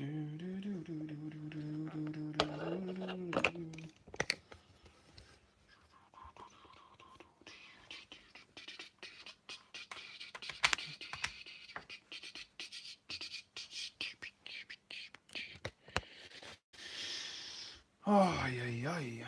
Ay, ay, ay.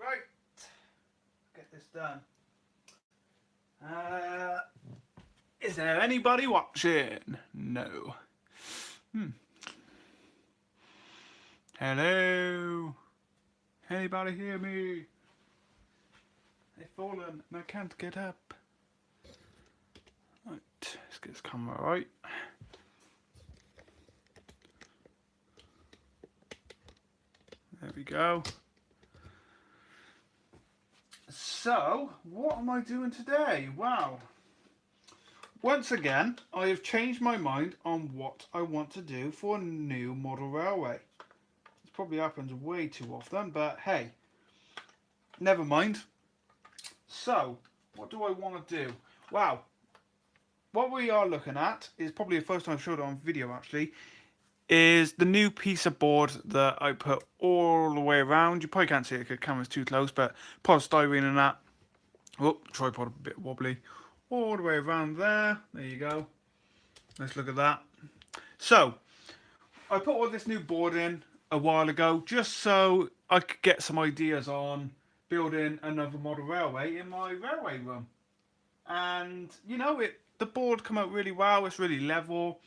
Right, get this done. Is there anybody watching? No. Hello? Anybody hear me? I've fallen and I can't get up. Right, let's get this camera right. There we go. So, what am I doing today? Wow. Once again, I have changed my mind on what I want to do for a new model railway. This probably happens way too often, but hey, never mind. So, what do I want to do? Wow. What we are looking at is probably the first time I've showed it on video actually, is the new piece of board that I put all the way around. You probably can't see it because the camera's too close, but polystyrene and that. Oh, tripod a bit wobbly. All the way around there. There you go. Let's look at that. So, I put all this new board in a while ago just so I could get some ideas on building another model railway in my railway room. And, you know, the board come out really well. It's really level.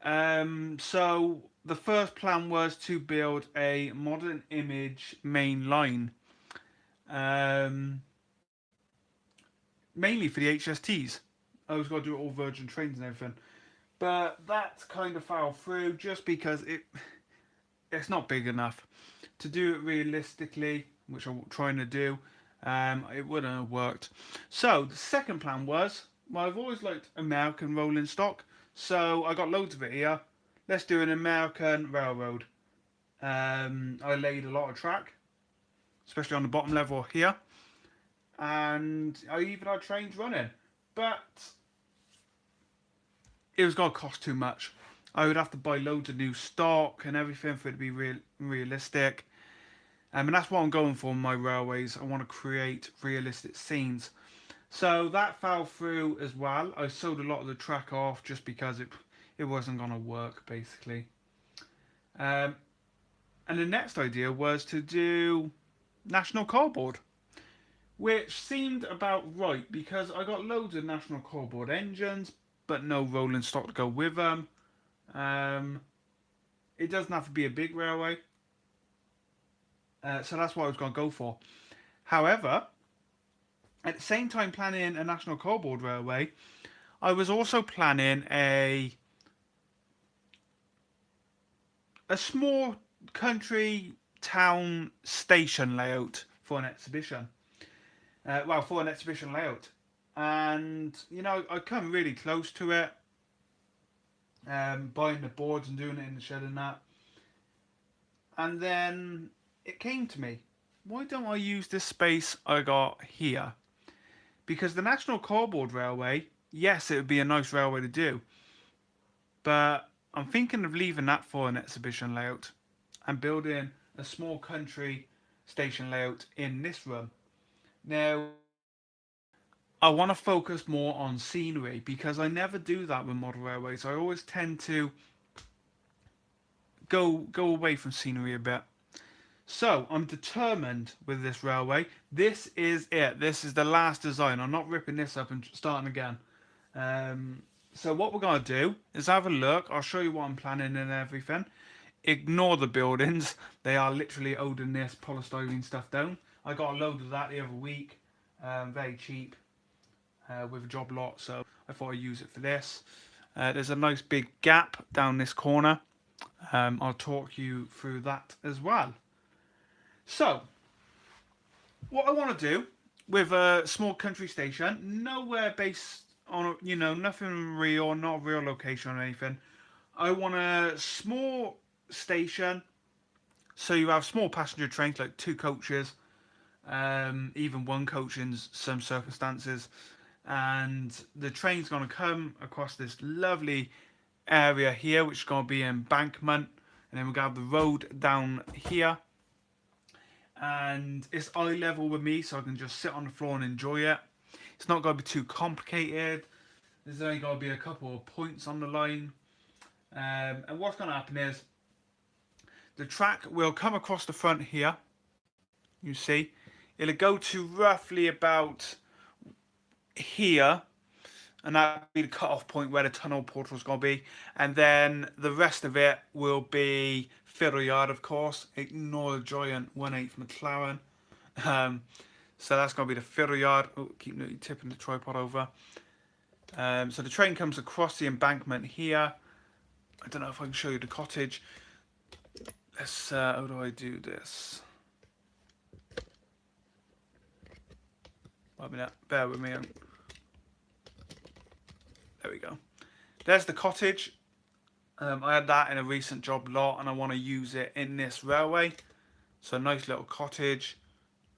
So the first plan was to build a modern image main line, mainly for the HSTs. I was going to do all Virgin trains and everything, but that kind of fell through just because it's not big enough to do it realistically, which I'm trying to do. It wouldn't have worked. So the second plan was, well, I've always liked American rolling stock. So I got loads of it here. Let's do an American railroad. I laid a lot of track, especially on the bottom level here. And I even had trains running. But it was going to cost too much. I would have to buy loads of new stock and everything for it to be realistic. And that's what I'm going for in my railways. I want to create realistic scenes. So that fell through as well. I sold a lot of the track off just because it wasn't going to work, basically. And the next idea was to do National Cardboard, which seemed about right because I got loads of National Cardboard engines, but no rolling stock to go with them. It doesn't have to be a big railway. So that's what I was going to go for. However, at the same time planning a National Cardboard Railway, I was also planning a small country town station layout for an exhibition. For an exhibition layout. And, you know, I come really close to it. Buying the boards and doing it in the shed and that. And then it came to me, why don't I use this space I got here? Because the National Cardboard Railway, yes, it would be a nice railway to do, but I'm thinking of leaving that for an exhibition layout and building a small country station layout in this room. Now, I want to focus more on scenery because I never do that with model railways. I always tend to go away from scenery a bit. So I'm determined with this railway. This is it. This is the last design. I'm not ripping this up and starting again. So what we're going to do is have a look. I'll show you what I'm planning and everything. Ignore the buildings. They are literally holding this polystyrene stuff down. I got a load of that the other week. Very cheap with a job lot. So I thought I'd use it for this. There's a nice big gap down this corner. I'll talk you through that as well. So, what I want to do with a small country station, nowhere based on, nothing real, not a real location or anything. I want a small station, so you have small passenger trains, like 2 coaches, even 1 coach in some circumstances. And the train's going to come across this lovely area here, which is going to be an embankment. And then we're going to have the road down here. And it's eye level with me, so I can just sit on the floor and enjoy it. It's not going to be too complicated. There's only going to be a couple of points on the line. And what's going to happen is the track will come across the front here. You see, it'll go to roughly about here, and that'll be the cut-off point where the tunnel portal is going to be. And then the rest of it will be fiddle yard, of course. Ignore the giant 1/8 McLaren. So that's going to be the fiddle yard. Oh, keep tipping the tripod over. So the train comes across the embankment here. I don't know if I can show you the cottage. Let's, how do I do this? Wait a minute, bear with me. There we go. There's the cottage. I had that in a recent job lot, and I want to use it in this railway. So a nice little cottage.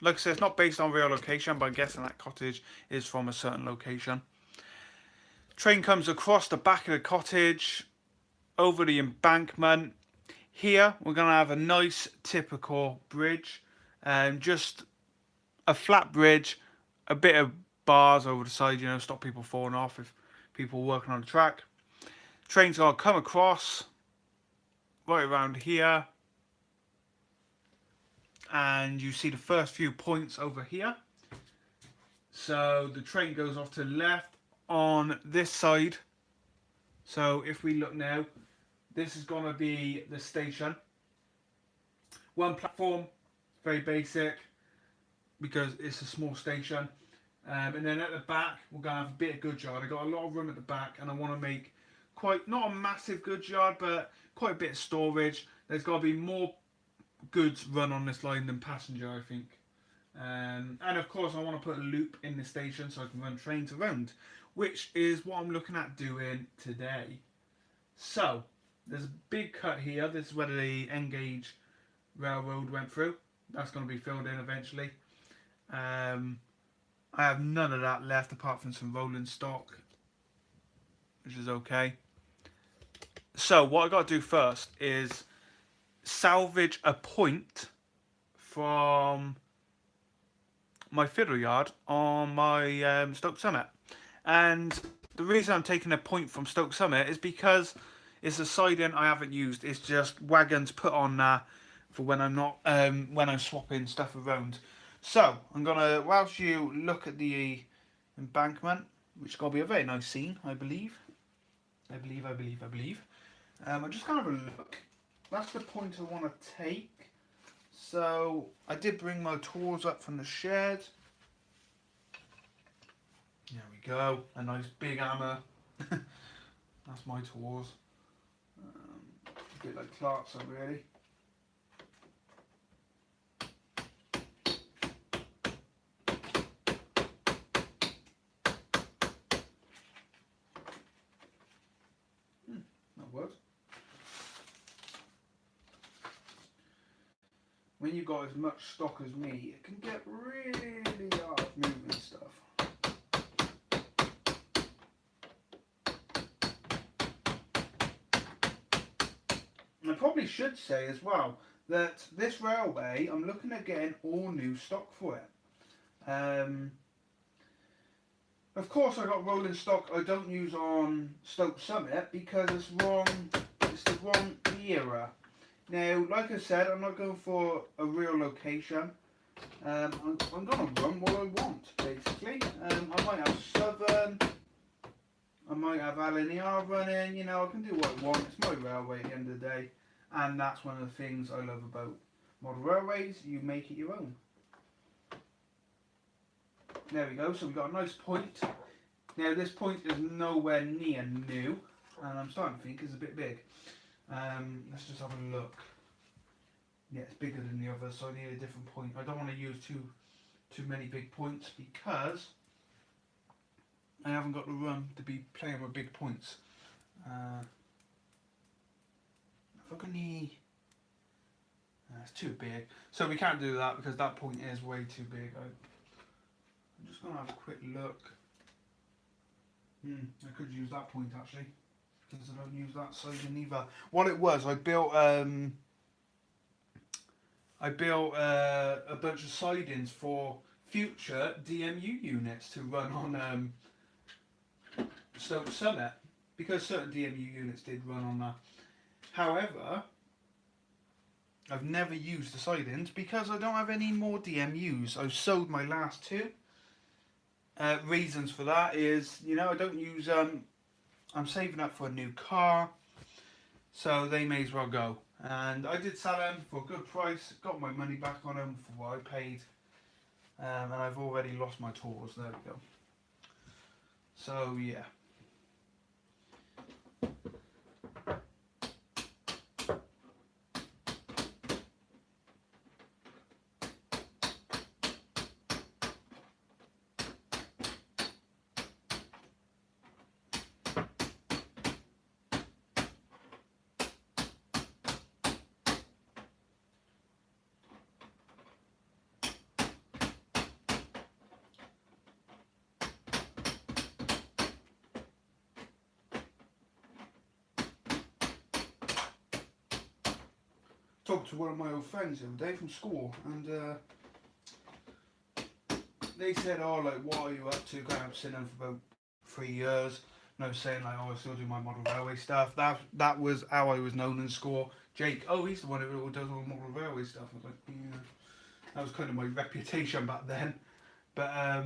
Like I said, it's not based on real location, but I'm guessing that cottage is from a certain location. Train comes across the back of the cottage, over the embankment. Here we're going to have a nice typical bridge, just a flat bridge, a bit of bars over the side, stop people falling off if people are working on the track. Train's going to come across right around here, and you see the first few points over here. So the train goes off to the left on this side. So if we look now, this is going to be the station. 1 platform, very basic, because it's a small station. And then at the back, we're going to have a bit of goods yard. I've got a lot of room at the back, and I want to make quite, not a massive goods yard, but quite a bit of storage. There's got to be more goods run on this line than passenger, I think. And of course, I want to put a loop in the station so I can run trains around, which is what I'm looking at doing today. So, there's a big cut here. This is where the N-gauge railroad went through. That's going to be filled in eventually. I have none of that left apart from some rolling stock, which is okay. So what I got to do first is salvage a point from my fiddle yard on my Stoke Summit. And the reason I'm taking a point from Stoke Summit is because it's a siding I haven't used. It's just wagons put on there for when I'm not when I'm swapping stuff around. So I'm gonna, whilst you look at the embankment, which is gonna be a very nice scene, I believe. I'm just gonna have a look. That's the point I want to take. So I did bring my tools up from the shed. There we go, a nice big hammer. That's my tools. A bit like Clarkson, really. That works. When you've got as much stock as me, it can get really hard moving stuff. And I probably should say as well that this railway, I'm looking at getting all new stock for it. Of course, I got rolling stock I don't use on Stoke Summit because it's wrong. It's the wrong era. Now, like I said, I'm not going for a real location. I'm going to run what I want, basically. I might have Southern, I might have Alinear running, you know, I can do what I want. It's my railway at the end of the day. And that's one of the things I love about model railways, you make it your own. There we go, so we've got a nice point. Now this point is nowhere near new, and I'm starting to think it's a bit big. Let's just have a look. Yeah, it's bigger than the others, so I need a different point. I don't want to use too many big points because I haven't got the run to be playing with big points. If I got any, it's too big, so we can't do that because that point is way too big. I'm just gonna have a quick look. I could use that point actually, because I don't use that siding either. What it was, I built a bunch of sidings for future DMU units to run on Stoke Summit, because certain DMU units did run on that. However, I've never used the sidings because I don't have any more DMUs. I've sold my last two. Reasons for that is, you know, I don't use them. I'm saving up for a new car, so they may as well go. And I did sell them for a good price, got my money back on them for what I paid, and I've already lost my tours. There we go. So yeah. Talked to one of my old friends the other day from school, and they said, "Oh, like, what are you up to?" I've been sitting for about 3 years, and I was saying, like, "Oh, I still do my model railway stuff." That was how I was known in school. Jake, oh, he's the one who does all the model railway stuff. I was like, yeah. That was kind of my reputation back then. But I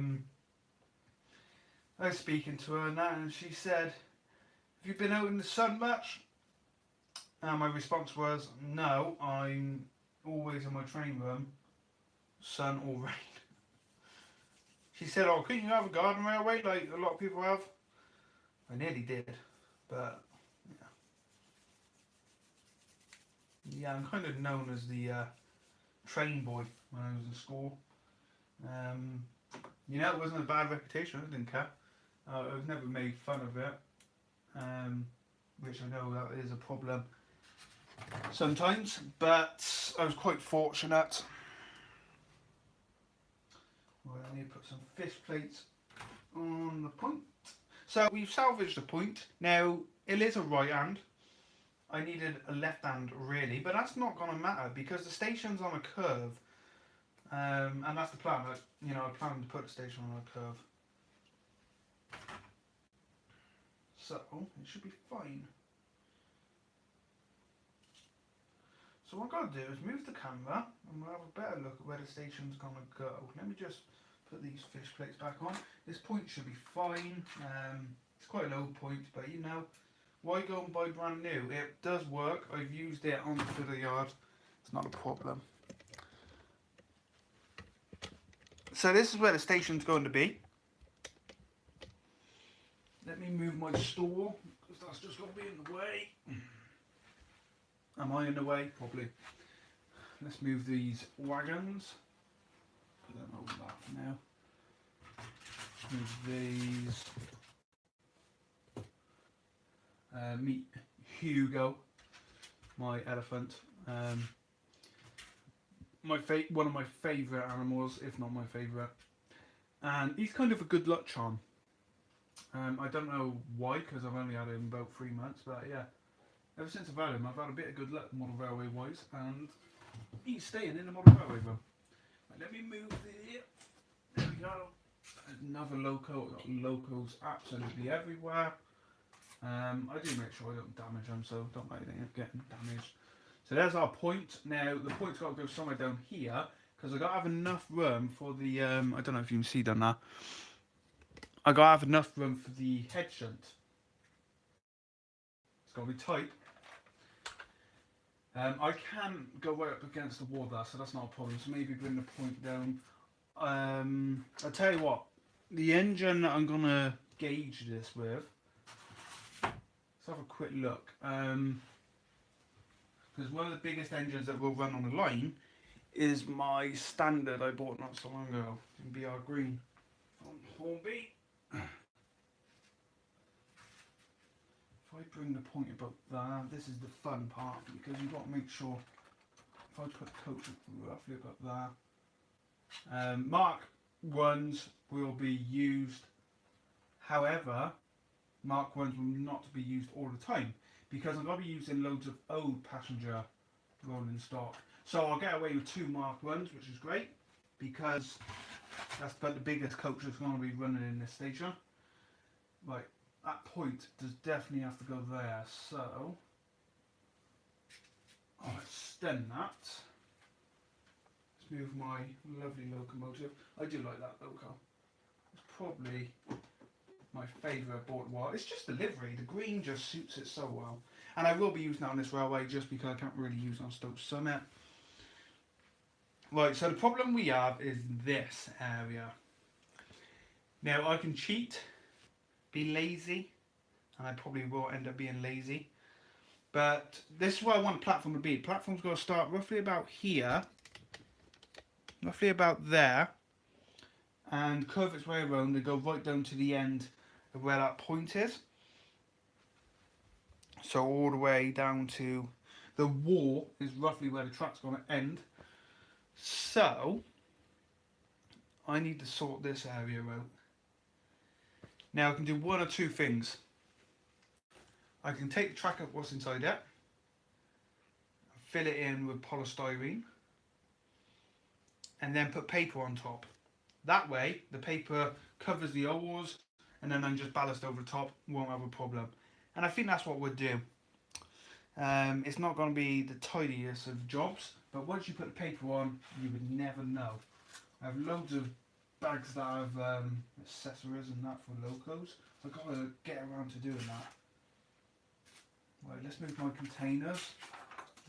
was speaking to her now, and she said, "Have you been out in the sun much?" And my response was, "No, I'm always in my train room, sun or rain." She said, "Oh, couldn't you have a garden railway like a lot of people have?" I nearly did, but yeah, I'm kind of known as the train boy when I was in school. You know, it wasn't a bad reputation. I didn't care. I was never made fun of it, which I know that is a problem sometimes, but I was quite fortunate. Well, I need to put some fish plates on the point. So we've salvaged the point. Now, it is a right hand. I needed a left hand really, but that's not going to matter because the station's on a curve. And that's the plan. You know, I plan to put the station on a curve. So, it should be fine. So what I've got to do is move the camera and we'll have a better look at where the station's going to go. Let me just put these fish plates back on. This point should be fine. It's quite an old point, but you know, why go and buy brand new? It does work. I've used it on the fiddle yard. It's not a problem. So this is where the station's going to be. Let me move my stool because that's just going to be in the way. Am I in the way? Probably. Let's move these wagons. Put them over that for now. Move these. Meet Hugo, my elephant. One of my favourite animals, if not my favourite. And he's kind of a good luck charm. I don't know why, because I've only had him about 3 months, but yeah. Ever since I've had him, I've had a bit of good luck model railway wise, and he's staying in the model railway room. Right, let me move the. There we go. Another loco. Got locos absolutely everywhere. I do make sure I don't damage them, so don't let anything get damaged. So there's our point. Now the point's got to go somewhere down here because I got to have enough room for the. I don't know if you can see down there. I got to have enough room for the head shunt. It's got to be tight. I can go right up against the wall there, so that's not a problem. So maybe bring the point down. I'll tell you what. The engine that I'm gonna gauge this with. Let's have a quick look. Because one of the biggest engines that will run on the line is my standard I bought not so long ago in BR Green from Hornby. If I bring the point about there, this is the fun part because you've got to make sure. If I put the coach roughly about there, Mark 1s will be used. However, Mark 1s will not be used all the time because I'm going to be using loads of old passenger rolling stock. So I'll get away with 2 Mark 1s, which is great because that's about the biggest coach that's going to be running in this station. Right, that point does definitely have to go there. So I'll extend that. Let's move my lovely locomotive. I do like that loco. It's probably my favourite board while. It's just the livery. The green just suits it so well. And I will be using that on this railway just because I can't really use it on Stoke Summit. Right, so the problem we have is this area. Now I can cheat, be lazy, and I probably will end up being lazy. But this is where I want the platform to be. The platform's got to start roughly about here, roughly about there, and curve its way around and go right down to the end of where that point is. So all the way down to the wall is roughly where the track's going to end. So I need to sort this area out. Now I can do one or two things. I can take the track up what's inside it, fill it in with polystyrene, and then put paper on top. That way the paper covers the oars and then I can just ballast over the top, won't have a problem. And I think that's what we'll do. It's not going to be the tidiest of jobs, but once you put the paper on, you would never know. I have loads of bags that have accessories and that for locos. I've got to get around to doing that. Right, let's move my containers.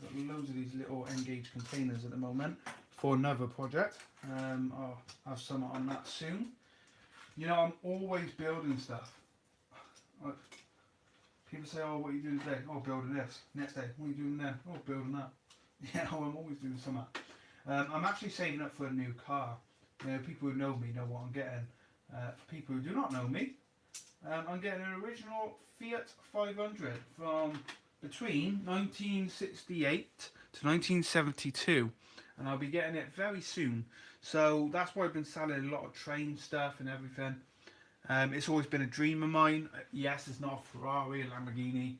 I've got loads of these little N-gauge containers at the moment for another project. I'll have some on that soon. You know, I'm always building stuff. People say, oh, what are you doing today? Oh, building this. Next day, what are you doing then? Oh, building that. Yeah, I'm always doing something. I'm actually saving up for a new car. You know, people who know me know what I'm getting. For people who do not know me, I'm getting an original Fiat 500 from between 1968 to 1972. And I'll be getting it very soon. So that's why I've been selling a lot of train stuff and everything. It's always been a dream of mine. Yes, it's not a Ferrari, a Lamborghini,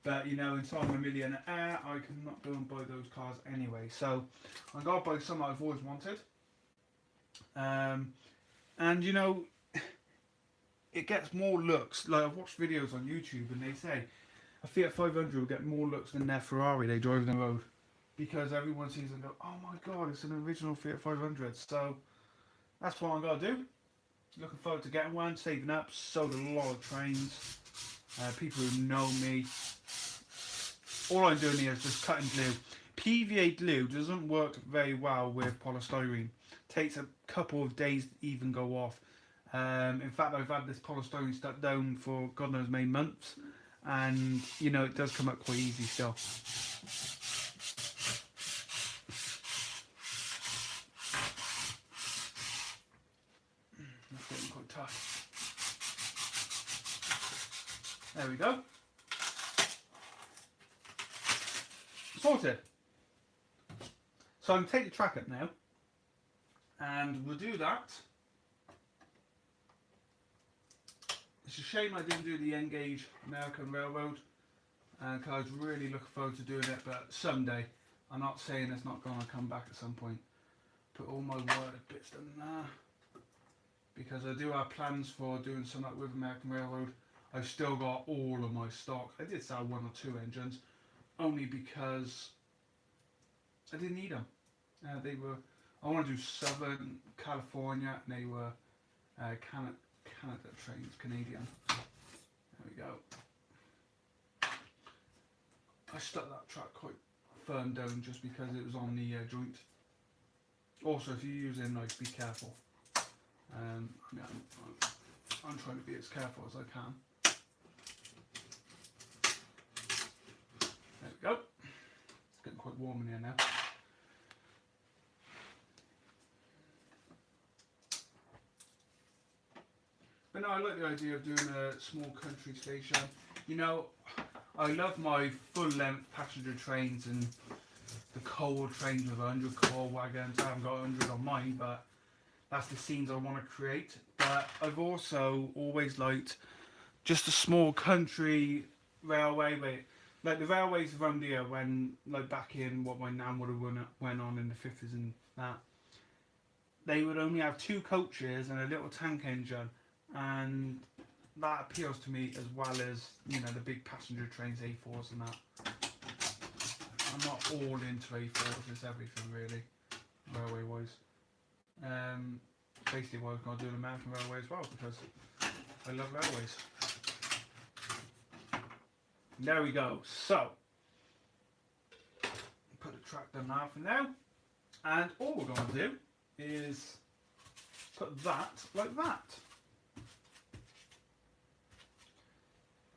but you know, until I'm a millionaire, I cannot go and buy those cars anyway. So I'm going to buy something I've always wanted. And you know, it gets more looks. Like I've watched videos on YouTube and they say a Fiat 500 will get more looks than their Ferrari they drive on the road. Because everyone sees it and go, oh my god, it's an original Fiat 500. So that's what I'm going to do. Looking forward to getting one, saving up, sold a lot of trains. People who know me. All I'm doing here is just cutting glue. PVA glue doesn't work very well with polystyrene. Takes a couple of days to even go off. In fact, I've had this polystyrene stuck down for God knows many months. And, you know, it does come up quite easy still. That's getting quite tough. There we go. Sorted. So I'm going to take the track up now. And we'll do that. It's a shame I didn't do the N-gauge American Railroad. Because I was really looking forward to doing it. But someday. I'm not saying it's not going to come back at some point. Put all my wire bits in there. Because I do have plans for doing something with American Railroad. I've still got all of my stock. I did sell one or two engines, only because I didn't need them. They were. I want to do Southern California, and they were Canada trains, Canadian. There we go. I stuck that track quite firm down just because it was on the joint. Also, if you're using knife, be careful. I mean, I'm trying to be as careful as I can. There we go. It's getting quite warm in here now. But no, I like the idea of doing a small country station. You know, I love my full-length passenger trains and the coal trains with 100 coal wagons. I haven't got 100 on mine, but that's the scenes I want to create. But I've also always liked just a small country railway. Like the railways around here, when like back in what my nan would have went on in the 50s and that, they would only have 2 coaches and a little tank engine, and that appeals to me as well as, you know, the big passenger trains, A4s and that. I'm not all into A4s, it's everything really, railway wise. Basically why I was going to do the American Railway as well, because I love railways. There we go. So put the track down now for now, and all we're going to do is put that like that.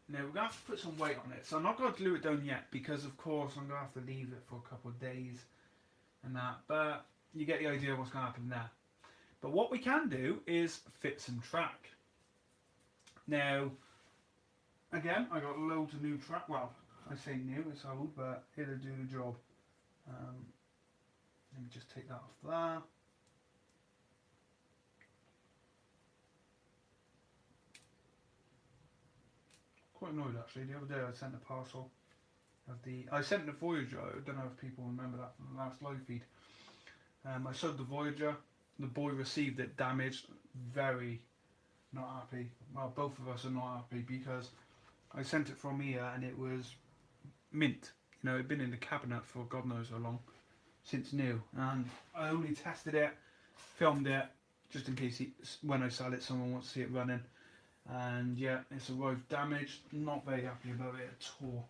Now we're going to have to put some weight on it, so I'm not going to glue it down yet because of course I'm going to have to leave it for a couple of days and that, but you get the idea of what's going to happen there. But what we can do is fit some track. Now, again, I got loads of new track. Well, I say new, it's old, but it'll do the job. Let me just take that off there. Quite annoyed actually. The other day I sent a parcel of I sent the Voyager. I don't know if people remember that from the last live feed. I sold the Voyager. The boy received it damaged. Very not happy. Well, both of us are not happy because I sent it from here and it was mint. You know, it'd been in the cabinet for God knows how long, since new. And I only tested it, filmed it, just in case when I sell it, someone wants to see it running. And yeah, it's arrived damaged. Not very happy about it at all.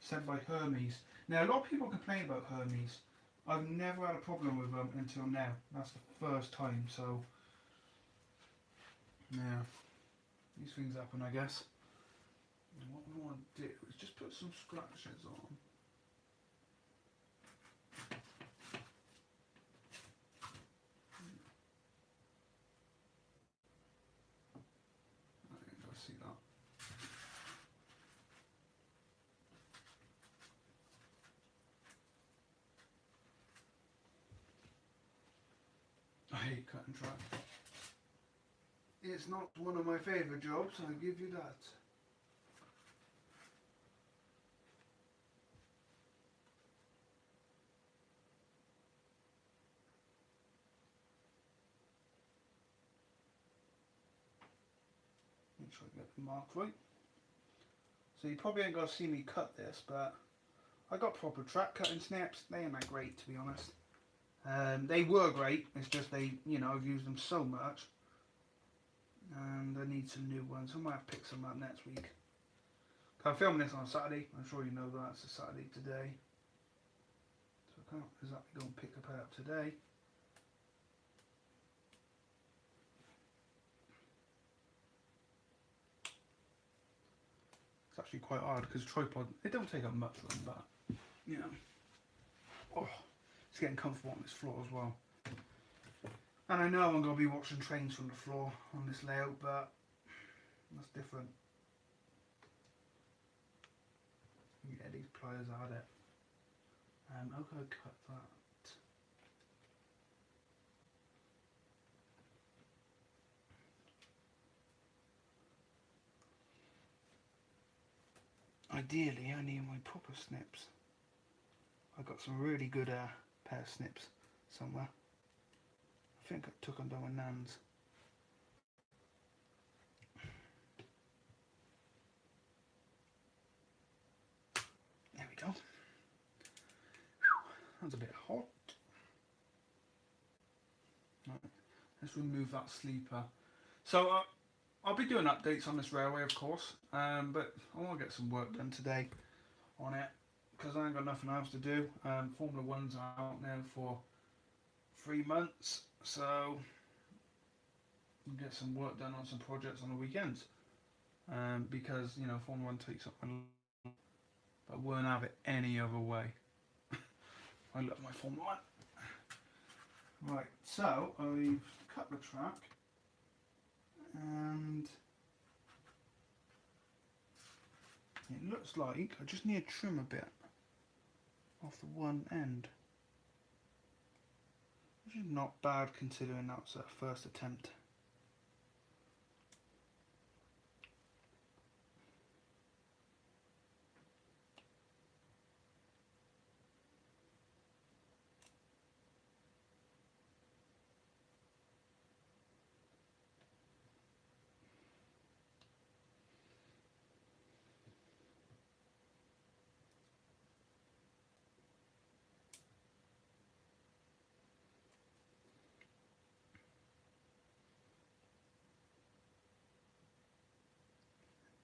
Sent by Hermes. Now, a lot of people complain about Hermes. I've never had a problem with them until now. That's the first time, so yeah, these things happen, I guess. And what we want to do is just put some scratches on. I think I see that. I hate cutting track. It's not one of my favourite jobs, I'll give you that. Make sure I get the mark right. So you probably ain't going to see me cut this, but I got proper track cutting snips. They ain't that great, to be honest. They were great, it's just you know, I've used them so much. And I need some new ones. I might have to pick some up next week. I'm filming this on Saturday. I'm sure you know that. It's a Saturday today. So I can't exactly go and pick the pair up today. It's actually quite hard because tripod, it don't take up much room, but you know. Oh, it's getting comfortable on this floor as well. And I know I'm going to be watching trains from the floor on this layout, but that's different. Yeah, these pliers are it. How can I cut that? Ideally, I need my proper snips. I got some really good pair of snips somewhere. I think I took them down my nan's. There we go. Let's remove that sleeper. So I'll be doing updates on this railway, of course, but I want to get some work done today on it because I ain't got nothing else to do. Formula One's out now for 3 months, so I'll get some work done on some projects on the weekends, because you know Formula One takes up my life, but I won't have it any other way. I love my Formula One. Right, so I've cut the track and it looks like I just need to trim a bit off the one end, which is not bad considering that was our first attempt.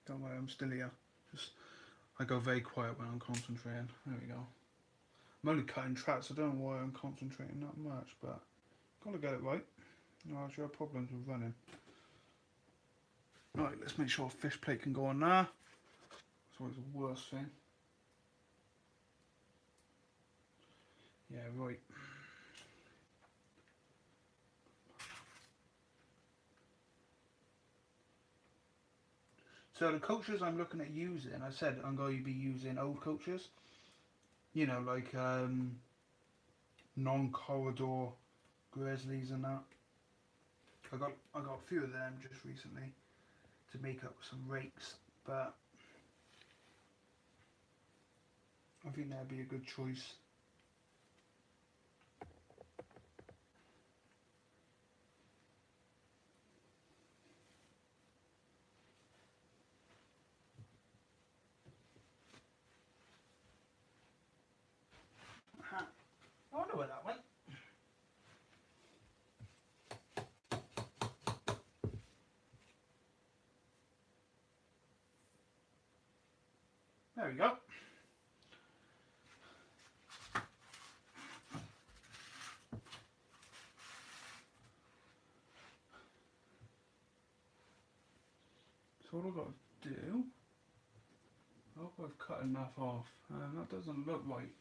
Don't worry, I'm still here. Just I go very quiet when I'm concentrating. There we go. I'm only cutting tracks, I don't know why I'm concentrating that much, but gotta get it right. No, I sure have problems with running. Right, let's make sure a fish plate can go on there. That's always the worst thing. Yeah, right. So the coaches I'm looking at using, I said I'm going to be using old coaches. You know, like non-corridor Grizzlies and that. I got a few of them just recently to make up some rakes, but I think that'd be a good choice. Aha. I wonder where that went. There we go. So what I've got to do, I hope I've cut enough off. That doesn't look right.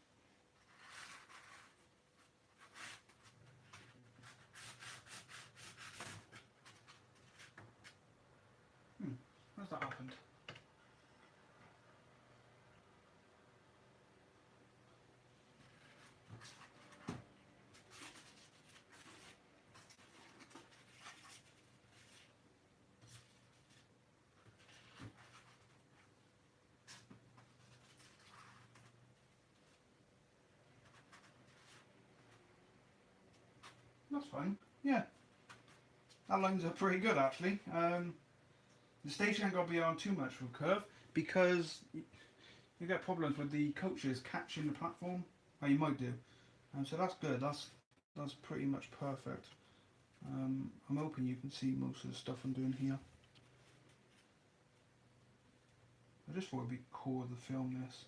How's that happened? That's fine. Yeah, that lines up pretty good actually. The station ain't got to be on too much of a curve because you get problems with the coaches catching the platform. Well, you might do. So that's good. That's pretty much perfect. I'm hoping you can see most of the stuff I'm doing here. I just thought it'd be cool to film this.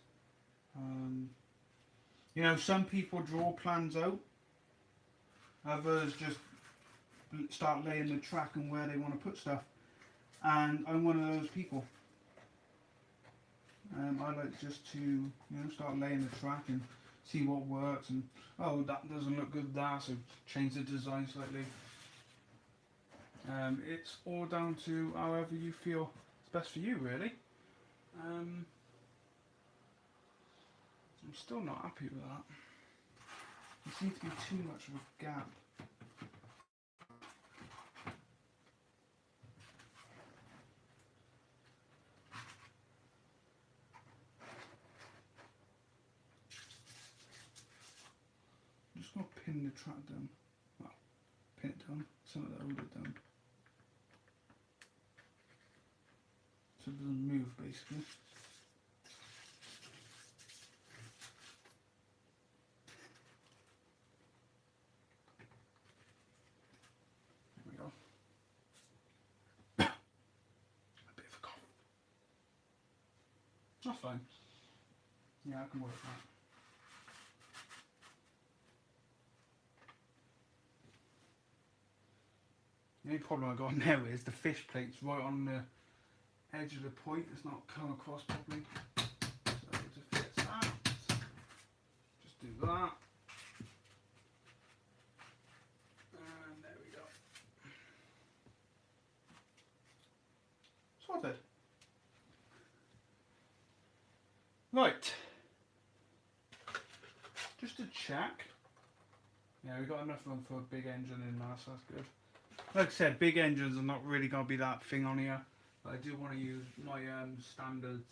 You know, some people draw plans out. Others just start laying the track and where they want to put stuff. And I'm one of those people. I like just to start laying the track and see what works, and oh, that doesn't look good there, so change the design slightly. It's all down to however you feel is best for you, really. I'm still not happy with that. There seems to be too much of a gap. I'm just going to pin the track down. Well, pin it down, some of that hold it down. So it doesn't move, basically. That's fine. Yeah, I can work that. The only problem I got now is the fish plate's right on the edge of the point. It's not come across properly. So to fix that, just do that. And there we go. Sorted. Right. Just to check. Yeah, we got enough room for a big engine in there, so that's good. Like I said, big engines are not really going to be that thing on here. But I do want to use my standards.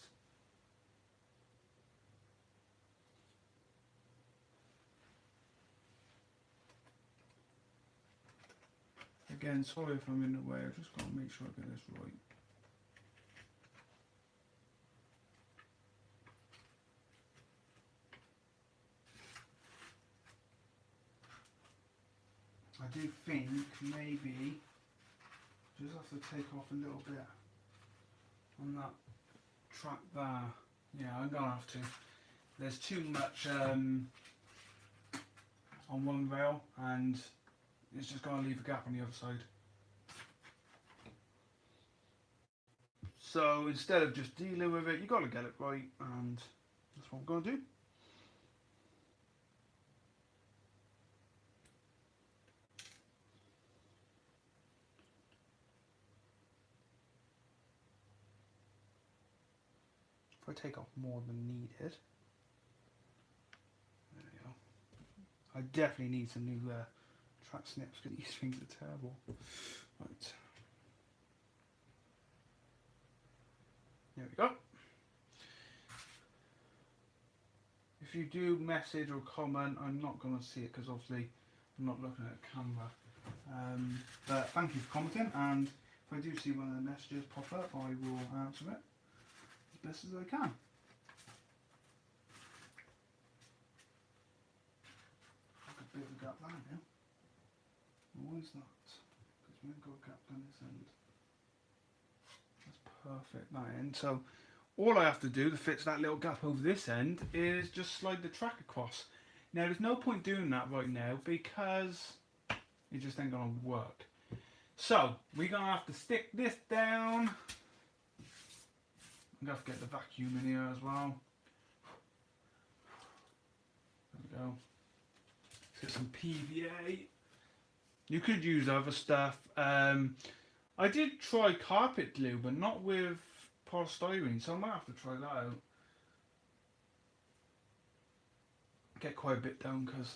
Again, sorry if I'm in the way, I've just got to make sure I get this right. I do think maybe just have to take off a little bit on that track there. Yeah, I'm going to have to. There's too much on one rail and it's just going to leave a gap on the other side. So instead of just dealing with it, you've got to get it right, and that's what I'm going to do. If I take off more than needed, there we go. I definitely need some new track snips because these things are terrible. Right. There we go. If you do message or comment, I'm not going to see it because obviously I'm not looking at a camera. But thank you for commenting, and if I do see one of the messages pop up, I will answer it as best as I can. Like a bit of a gap there now. Why is that? Because we haven't got a gap down this end. That's perfect, that end. So all I have to do to fix that little gap over this end is just slide the track across. Now there's no point doing that right now because it just ain't going to work. So we're going to have to stick this down. I'm going to have to get the vacuum in here as well. There we go. Let's get some PVA. You could use other stuff. I did try carpet glue, but not with polystyrene, so I might have to try that out. Get quite a bit down because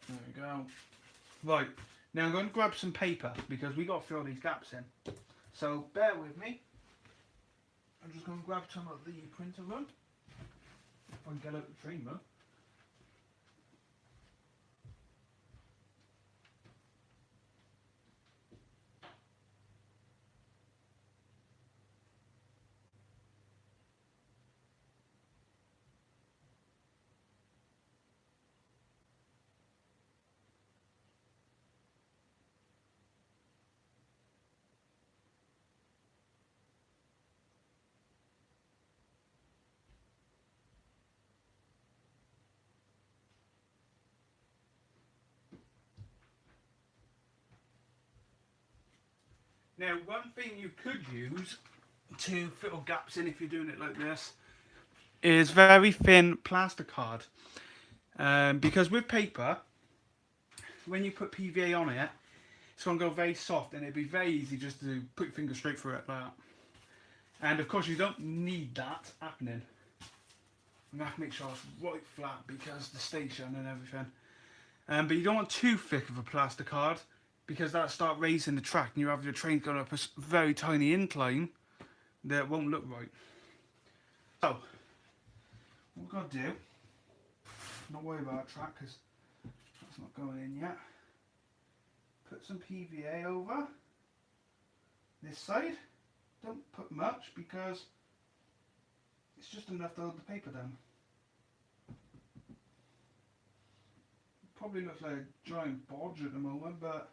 there we go. Right, now I'm going to grab some paper because we got to fill these gaps in. So bear with me. I'm just going to grab some of the printer run. If I can get out the train run. Now, one thing you could use to fill gaps in if you're doing it like this is very thin plasticard. Because with paper, when you put PVA on it, it's going to go very soft and it'd be very easy just to put your finger straight through it like that. And of course you don't need that happening. I'm going to have to make sure it's right flat because the station and everything. But you don't want too thick of a plasticard, because that'll start raising the track and you have your train going up a very tiny incline that won't look right. So, what we're going to do, not worry about that track because that's not going in yet. Put some PVA over this side. Don't put much because it's just enough to hold the paper down. Probably looks like a giant bodge at the moment, but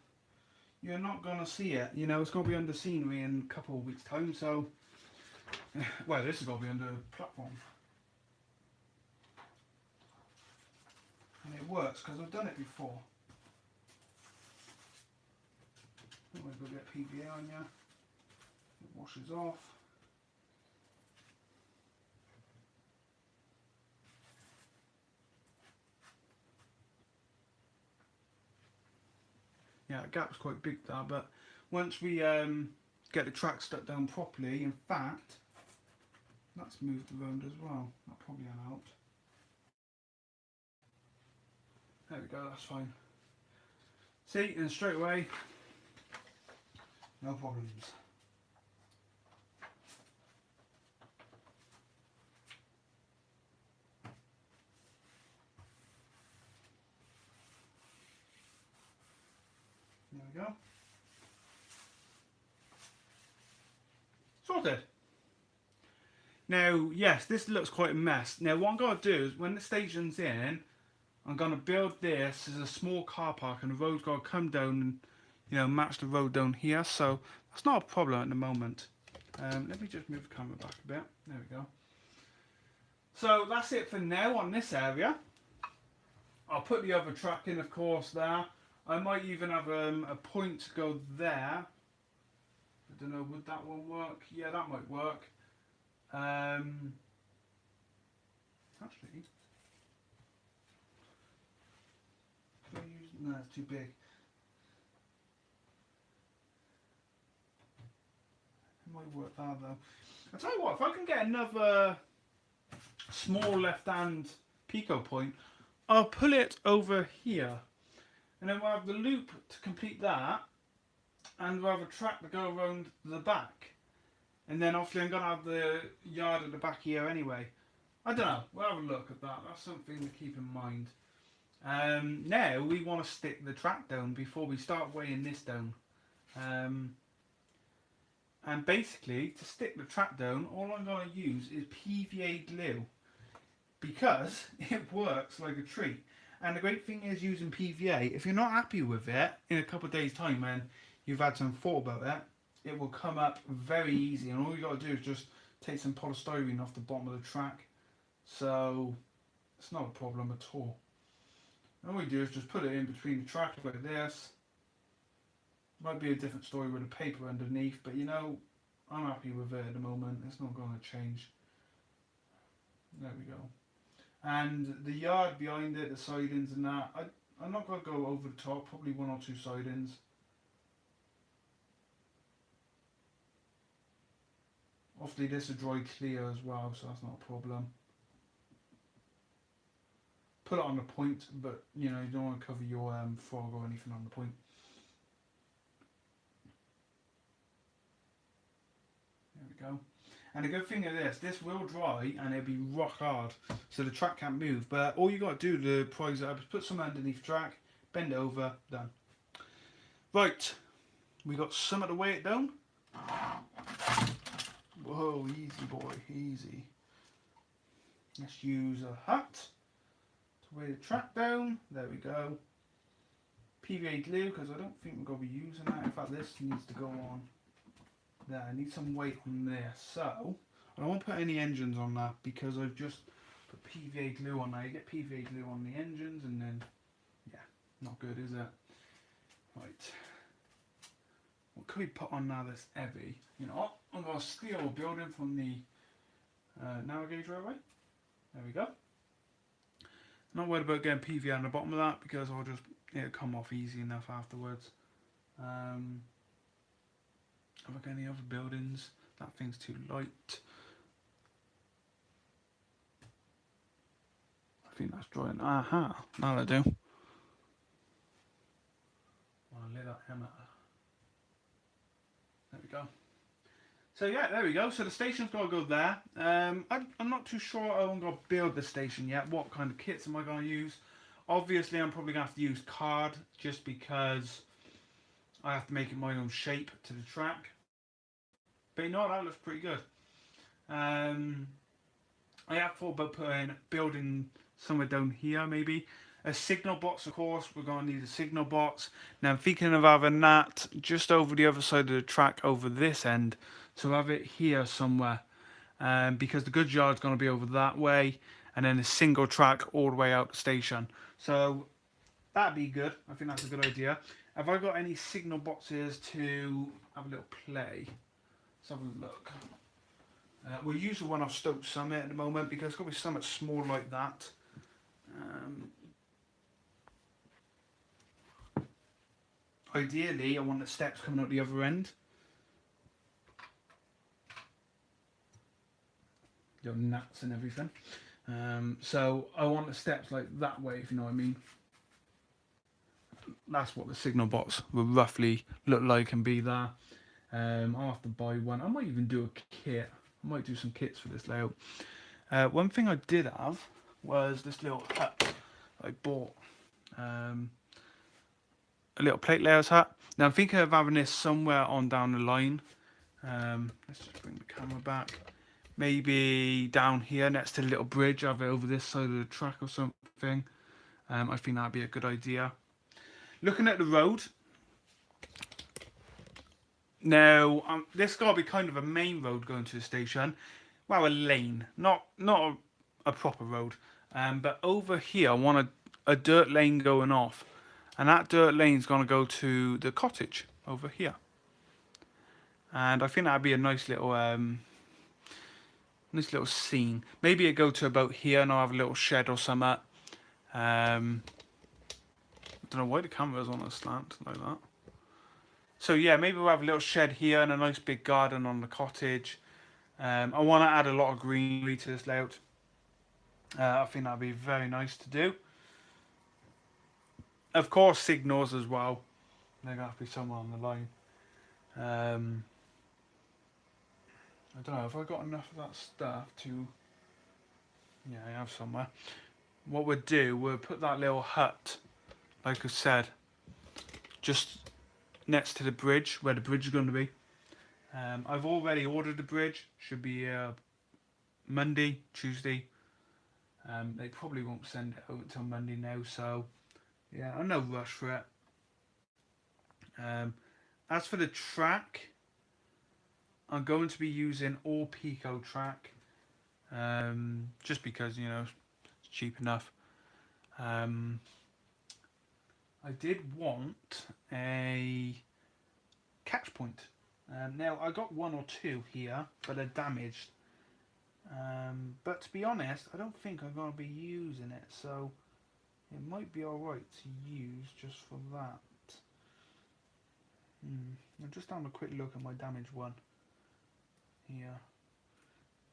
you're not going to see it. You know, it's going to be under scenery in a couple of weeks' time, so Well, this has got to be under a platform. And it works because I've done it before. I'm going to get PVA on you. It washes off. Yeah, the gap's quite big there, but once we get the track stuck down properly, in fact, that's moved around as well. That probably helped. There we go, that's fine. See, and straight away, no problems. There we go. Sorted. Now, yes, this looks quite a mess. Now, what I'm going to do is, when the station's in, I'm going to build this as a small car park, and the road's going to come down and, you know, match the road down here. So that's not a problem at the moment. Let me just move the camera back a bit. There we go. So that's it for now on this area. I'll put the other track in, of course, there. I might even have a point to go there. I don't know, would that one work? Yeah, that might work. Actually, no, it's too big. It might work there though. I'll tell you what, if I can get another small left-hand pico point, I'll pull it over here. And then we'll have the loop to complete that. And we'll have a track to go around the back. And then obviously I'm going to have the yard at the back here anyway. I don't know, we'll have a look at that. That's something to keep in mind. Now we want to stick the track down before we start weighing this down. And basically, to stick the track down, all I'm going to use is PVA glue. Because it works like a treat. And the great thing is using PVA, if you're not happy with it, in a couple of days' time when you've had some thought about it, it will come up very easy. And all you got to do is just take some polystyrene off the bottom of the track. So, it's not a problem at all. All we do is just put it in between the track like this. Might be a different story with the paper underneath, but you know, I'm happy with it at the moment. It's not going to change. There we go. And the yard behind it, the sidings and that, I'm not going to go over the top, probably one or two sidings. Obviously this will dry clear as well, so that's not a problem. Put it on the point, but you know, you don't want to cover your frog or anything on the point. There we go. And the good thing of this will dry and it'll be rock hard, so the track can't move. But all you got to do to prise it up is put some underneath the track, bend it over, done. Right, we got some of the weigh it down. Whoa, easy boy, easy. Let's use a hat to weigh the track down. There we go. PVA glue, because I don't think we're going to be using that. In fact, this needs to go on. There, I need some weight on there. So, I don't want to put any engines on that because I've just put PVA glue on there. You get PVA glue on the engines and then, yeah, not good, is it? Right. What could we put on now that's heavy? You know what? I'm going to steal a building from the Navigate Railway. There we go. Not worried about getting PVA on the bottom of that because it'll come off easy enough afterwards. Have I got any other buildings? That thing's too light. I think that's drawing. Aha, now I do. I'll lay that hammer. There we go. So yeah, there we go. So the station's got to go there. I'm not too sure how I'm going to build the station yet. What kind of kits am I going to use? Obviously, I'm probably going to have to use card just because I have to make it my own shape to the track. But you know, that looks pretty good. I have thought about building somewhere down here maybe. A signal box, of course, we're going to need a signal box. Now I'm thinking of having that just over the other side of the track over this end. So have it here somewhere. because the goods yard's going to be over that way, and then a single track all the way out the station. So that'd be good. I think that's a good idea. Have I got any signal boxes to have a little play? Let's have a look. We'll use the one off Stoke Summit at the moment because it's got to be something small like that. Ideally, I want the steps coming out the other end. Your nuts and everything. So I want the steps like that way, if you know what I mean. That's what the signal box will roughly look like and be there. I'll have to buy one. I might even do a kit. I might do some kits for this layout. One thing I did have was this little hut I bought. A little plate layers hut. Now I'm thinking of having this somewhere on down the line. Let's just bring the camera back. Maybe down here next to the little bridge. Have it over this side of the track or something. I think that'd be a good idea. Looking at the road. Now, this got to be kind of a main road going to the station. Well, a lane, not a proper road. But over here, I want a dirt lane going off. And that dirt lane's going to go to the cottage over here. And I think that'd be a nice little scene. Maybe it go to about here and I'll have a little shed or something. I don't know why the camera's on a slant like that. So yeah, maybe we'll have a little shed here and a nice big garden on the cottage. I want to add a lot of greenery to this layout. I think that'd be very nice to do. Of course, signals as well. They're going to have to be somewhere on the line. I don't know, have I got enough of that stuff to... Yeah, I have somewhere. What we'll do, we'll put that little hut, like I said, just next to the bridge, where the bridge is going to be. I've already ordered the bridge. Should be Monday, Tuesday. They probably won't send it out until Monday now, so yeah, I'm no rush for it. As for the track, I'm going to be using all Pico track, just because, you know, it's cheap enough. I did want a catch point. Now, I got one or two here, but they're damaged. But to be honest, I don't think I'm going to be using it, so it might be alright to use just for that. I'm just having a quick look at my damaged one here.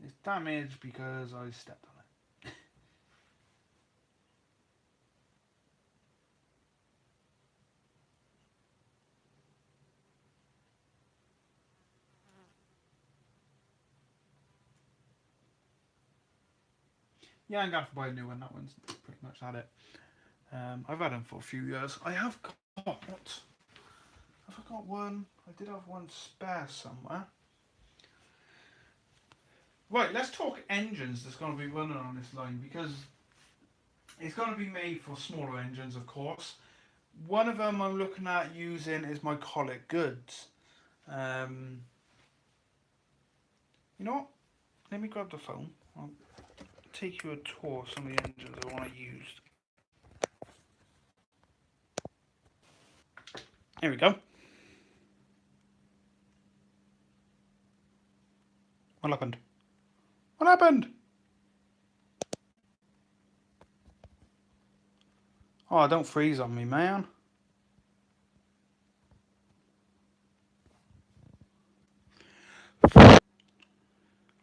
It's damaged because I stepped on it. Yeah, I'm going to have to buy a new one. That one's pretty much had it. I've had them for a few years. I have got one. I did have one spare somewhere. Right, let's talk engines that's going to be running on this line, because it's going to be made for smaller engines, of course. One of them I'm looking at using is my Colic Goods. You know what? Let me grab the phone. I'll take you a tour of some of the engines I want to use. Here we go. What happened? What happened? Oh, don't freeze on me, man.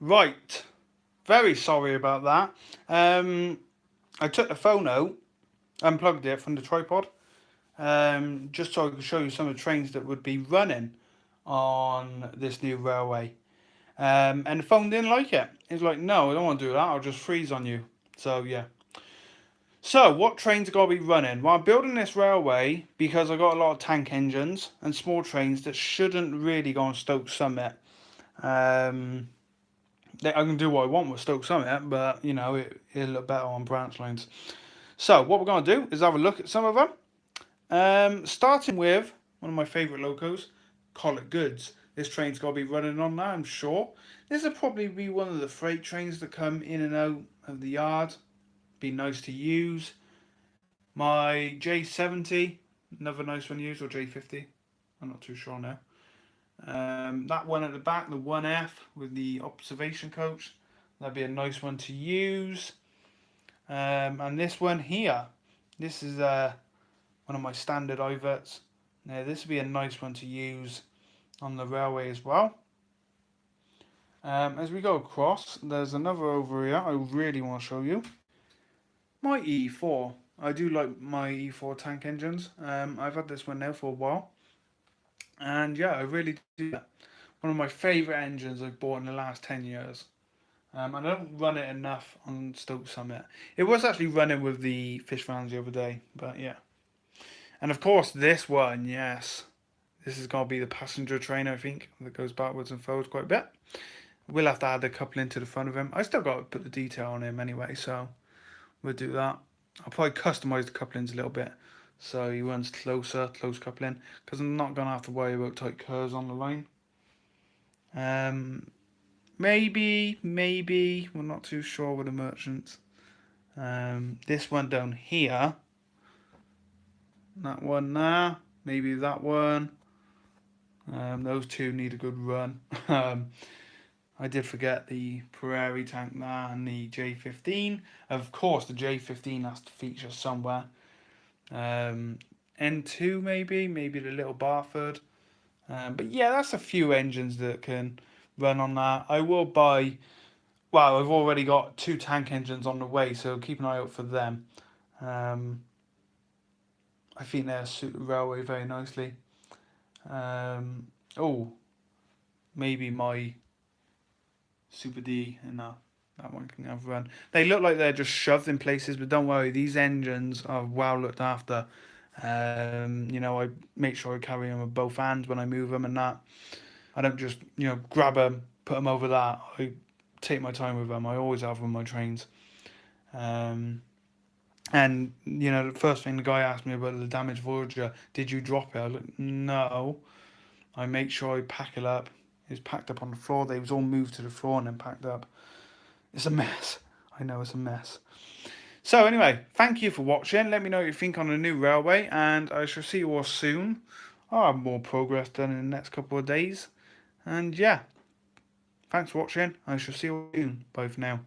Right. Very sorry about that. I took the phone out, unplugged it from the tripod, just so I could show you some of the trains that would be running on this new railway. And the phone didn't like it. It's like, no, I don't want to do that. I'll just freeze on you. So, yeah. So, what trains are going to be running? Well, I'm building this railway because I've got a lot of tank engines and small trains that shouldn't really go on Stoke Summit. I can do what I want with Stoke Summit, but, you know, it'll look better on branch lines. So, what we're going to do is have a look at some of them. Starting with one of my favourite locos, Colic Goods. this train's got to be running on that, I'm sure. This will probably be one of the freight trains that come in and out of the yard. Be nice to use. My J70, another nice one to use, or J50. I'm not too sure now. That one at the back, the 1F with the observation coach. That'd be a nice one to use. And this one here, this is one of my standard iverts. Now this would be a nice one to use on the railway as well. As we go across, there's another over here I really want to show you. My E4. I do like my E4 tank engines. I've had this one now for a while. And yeah, I really do. One of my favourite engines I've bought in the last 10 years. I don't run it enough on Stoke Summit. It was actually running with the fish vans the other day, but yeah. And of course this one, yes. This is going to be the passenger train, I think, that goes backwards and forwards quite a bit. We'll have to add a couple into the front of him. I still got to put the detail on him anyway, so we'll do that. I'll probably customise the couplings a little bit so he runs closer, close coupling, because I'm not going to have to worry about tight curves on the line. Maybe, we're not too sure with the merchants. This one down here, that one there, maybe that one. Those two need a good run. I did forget the Prairie tank there and the J15. Of course, the J15 has to feature somewhere. N2 maybe the Little Barford. But yeah, that's a few engines that can run on that. I will buy. Well, I've already got 2 tank engines on the way, so keep an eye out for them. I think they'll suit the railway very nicely. Maybe my Super D and that one can have a run. They look like they're just shoved in places, but don't worry, these engines are well looked after. I make sure I carry them with both hands when I move them and that. I don't just, grab them, put them over that. I take my time with them. I always have with my trains. And, the first thing the guy asked me about the damaged Voyager, did you drop it? I was like, no. I make sure I pack it up. It was packed up on the floor. They was all moved to the floor and then packed up. It's a mess. I know it's a mess. So anyway, thank you for watching. Let me know what you think on the new railway, and I shall see you all soon. I'll have more progress done in the next couple of days. And yeah, thanks for watching. I shall see you soon. Bye for now.